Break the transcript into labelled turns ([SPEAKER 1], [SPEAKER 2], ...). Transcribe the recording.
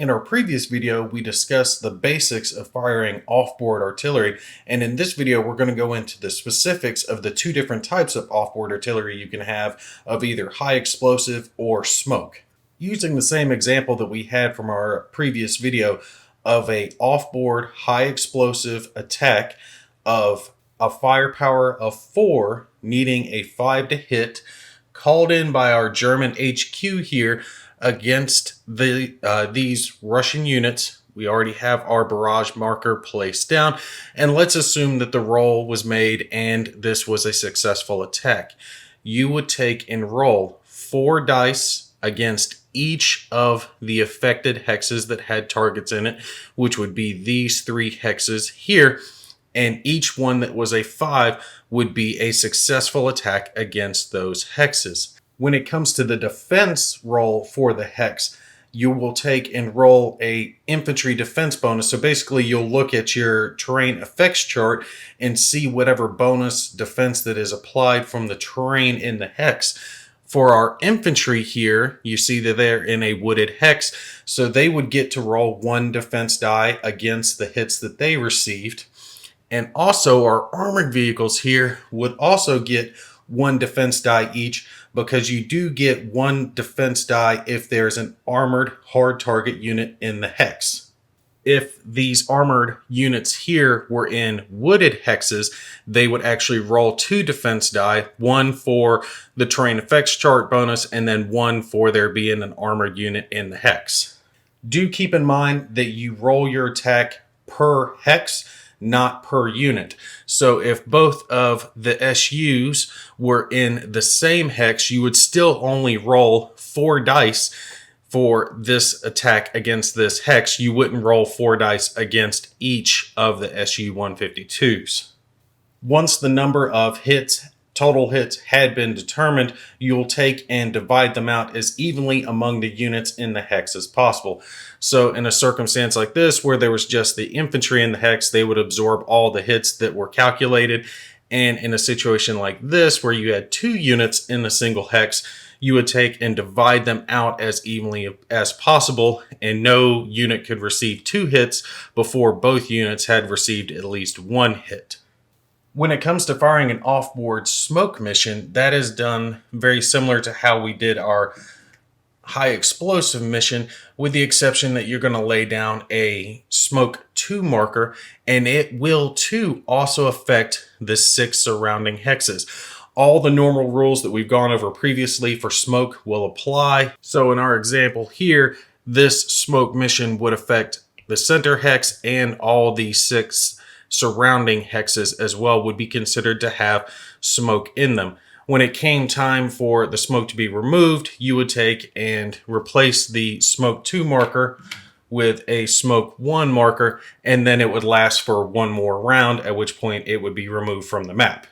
[SPEAKER 1] In our previous video, we discussed the basics of firing off-board artillery, and in this video, we're going to go into the specifics of the two different types of off-board artillery you can have of either high explosive or smoke. Using the same example that we had from our previous video of a off-board high explosive attack of a firepower of 4 needing a 5 to hit, called in by our German HQ here against these Russian units. We already have our barrage marker placed down, and let's assume that the roll was made and this was a successful attack. You would take and roll 4 dice against each of the affected hexes that had targets in it, which would be these 3 hexes here, and each one that was a 5 would be a successful attack against those hexes. When it comes to the defense roll for the hex, you will take and roll a infantry defense bonus. So basically you'll look at your terrain effects chart and see whatever bonus defense that is applied from the terrain in the hex. For our infantry here, you see that they're in a wooded hex, so they would get to roll 1 defense die against the hits that they received. And also our armored vehicles here would also get 1 defense die each, because you do get 1 defense die if there's an armored hard target unit in the hex. If these armored units here were in wooded hexes, they would actually roll 2 defense die, 1 for the terrain effects chart bonus, and then 1 for there being an armored unit in the hex. Do keep in mind that you roll your attack per hex, not per unit. So if both of the SUs were in the same hex, you would still only roll 4 dice for this attack against this hex. You wouldn't roll 4 dice against each of the SU-152s. Once the number of hits, total hits, had been determined, you'll take and divide them out as evenly among the units in the hex as possible. So in a circumstance like this, where there was just the infantry in the hex, they would absorb all the hits that were calculated. And in a situation like this, where you had 2 units in a single hex, you would take and divide them out as evenly as possible, and no unit could receive 2 hits before both units had received at least 1 hit. When it comes to firing an off-board smoke mission, that is done very similar to how we did our high explosive mission, with the exception that you're going to lay down a smoke 2 marker, and it will too also affect the 6 surrounding hexes. All the normal rules that we've gone over previously for smoke will apply. So in our example here, this smoke mission would affect the center hex, and all the 6 surrounding hexes as well would be considered to have smoke in them. When it came time for the smoke to be removed, you would take and replace the smoke 2 marker with a smoke 1 marker, and then it would last for 1 more round, at which point it would be removed from the map.